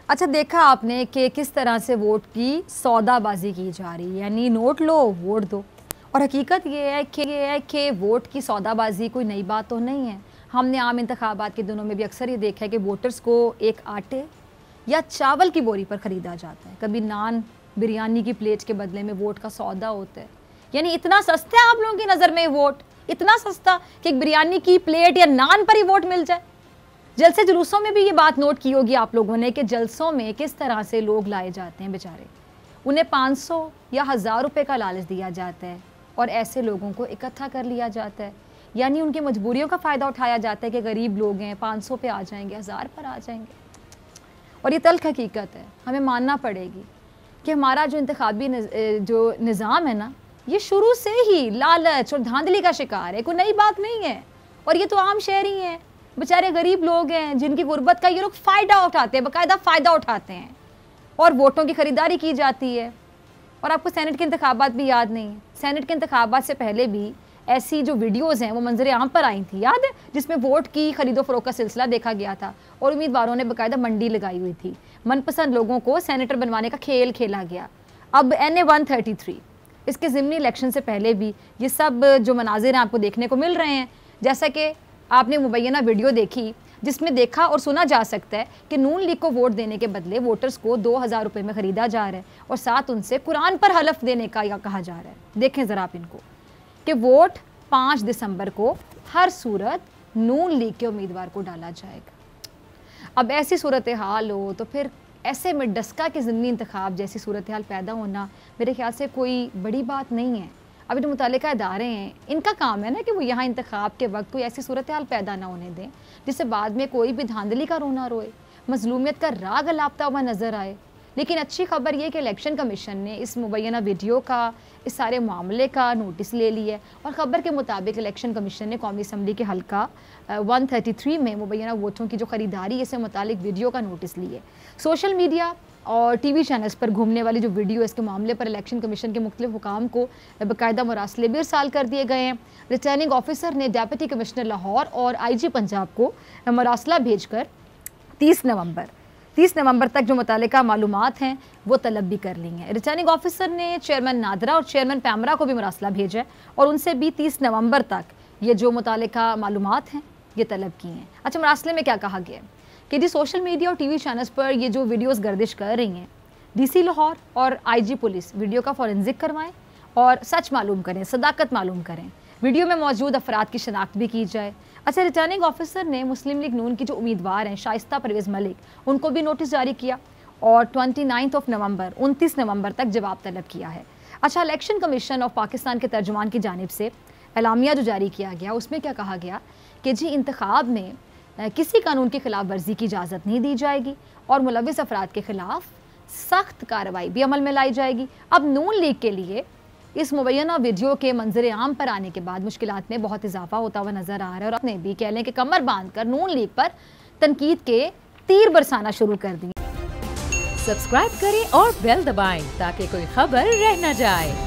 अच्छा, देखा आपने कि किस तरह से वोट की सौदाबाजी की जा रही है, यानी नोट लो वोट दो। और हकीकत ये है कि वोट की सौदाबाजी कोई नई बात तो नहीं है। हमने आम इंतखाबात के दिनों में भी अक्सर ये देखा है कि वोटर्स को एक आटे या चावल की बोरी पर ख़रीदा जाता है, कभी नान बिरयानी की प्लेट के बदले में वोट का सौदा होता है। यानी इतना सस्ता है आप लोगों की नज़र में वोट, इतना सस्ता कि एक बिरयानी की प्लेट या नान पर ही वोट मिल जाए। जलसे जुलूसों में भी ये बात नोट की होगी आप लोगों ने कि जलसों में किस तरह से लोग लाए जाते हैं बेचारे, उन्हें 500 या 1000 रुपये का लालच दिया जाता है और ऐसे लोगों को इकट्ठा कर लिया जाता है। यानी उनकी मजबूरियों का फ़ायदा उठाया जाता है कि गरीब लोग हैं, 500 पे आ जाएंगे, 1000 पर आ जाएंगे। और ये तल्ख हकीकत है, हमें मानना पड़ेगी कि हमारा जो इंतखाबी जो निज़ाम है ना, ये शुरू से ही लालच और धांधली का शिकार है, कोई नई बात नहीं है। और ये तो आम शहरी हैं, बेचारे गरीब लोग हैं जिनकी गुर्बत का ये लोग फ़ायदा उठाते हैं, बाकायदा फ़ायदा उठाते हैं और वोटों की ख़रीदारी की जाती है। और आपको सेनेट के इंतखाबात भी याद नहीं है, सेनेट के इंतखाबात से पहले भी ऐसी जो वीडियोज़ हैं वो मंजर आम पर आई थी, याद है, जिसमें वोट की खरीदो फरोख्त का सिलसिला देखा गया था और उम्मीदवारों ने बाकायदा मंडी लगाई हुई थी। मनपसंद लोगों को सेनेटर बनवाने का खेल खेला गया। अब NA 133 इसके ज़िमनी इलेक्शन से पहले भी ये सब जो मनाजिर हैं आपको देखने को मिल रहे हैं। जैसा कि आपने मुबैना वीडियो देखी जिसमें देखा और सुना जा सकता है कि नून लीग को वोट देने के बदले वोटर्स को 2000 रुपये में ख़रीदा जा रहा है और साथ उनसे कुरान पर हलफ देने का या कहा जा रहा है। देखें ज़रा आप इनको कि वोट 5 दिसंबर को हर सूरत नून लीग के उम्मीदवार को डाला जाएगा। अब ऐसी सूरत हाल हो तो फिर ऐसे में डस्का के ज़िमनी इंतखाब जैसी सूरत हाल पैदा होना मेरे ख्याल से कोई बड़ी बात नहीं है। अभी जो मुतालिका इदारे हैं इनका काम है ना कि वो यहाँ इंतखाब के वक्त कोई ऐसी सूरत हाल पैदा ना होने दें जिससे बाद में कोई भी धांधली का रोना रोए, मजलूमियत का राग अलापता हुआ नज़र आए। लेकिन अच्छी खबर ये कि इलेक्शन कमीशन ने इस मुबैना वीडियो का, इस सारे मामले का नोटिस ले लिया और ख़बर के मुताबिक इलेक्शन कमीशन ने कौमी असम्बली के हल्का 133 में मुबैना वोटों की जो ख़रीदारी इससे मुतालिक वीडियो का नोटिस लिए। सोशल मीडिया और TV चैनल्स पर घूमने वाली जो वीडियो इसके मामले पर इलेक्शन कमीशन के मुख्तलिफ हुकाम को बाकायदा मरासले भी इरसाल कर दिए गए हैं। रिटर्निंग ऑफिसर ने डिप्टी कमिश्नर लाहौर और IG पंजाब को मरासला भेजकर 30 नवंबर तक जो मुतालिका मालूमात हैं वो तलब भी कर ली हैं। रिटर्निंग ऑफिसर ने चेयरमैन नादरा और चेयरमैन पैमरा को भी मरासला भेजा है और उनसे भी 30 नवंबर तक ये जो मुतालिका मालूमात हैं ये तलब की हैं। अच्छा, मरासले में क्या कहा गया है कि जी सोशल मीडिया और TV चैनल्स पर ये जो वीडियोस गर्दिश कर रही हैं, DC लाहौर और IG पुलिस वीडियो का फॉरेंसिक करवाएं और सच मालूम करें, सदाकत मालूम करें, वीडियो में मौजूद अफराद की शनाख्त भी की जाए। अच्छा, रिटर्निंग ऑफिसर ने मुस्लिम लीग नून की जो उम्मीदवार हैं शाइस्ता परवेज़ मलिक, उनको भी नोटिस जारी किया और 29 नवंबर तक जवाब तलब किया है। अच्छा, इलेक्शन कमीशन ऑफ पाकिस्तान के तर्जुमान की जानिब से एलामिया जो जारी किया गया उसमें क्या कहा गया कि जी इंतखाब में किसी कानून की खिलाफ वर्जी की इजाज़त नहीं दी जाएगी और मुलविस अफराद के खिलाफ सख्त कार्रवाई भी अमल में लाई जाएगी। अब नून लीग के लिए इस मुबैना वीडियो के मंजर आम पर आने के बाद मुश्किलात में बहुत इजाफा होता हुआ नजर आ रहा है और अपने भी कह लें कि कमर बांध कर नून लीग पर तनकीद के तीर बरसाना शुरू कर दिए। सब्सक्राइब करें और बेल दबाएं ताकि कोई खबर रह न जाए।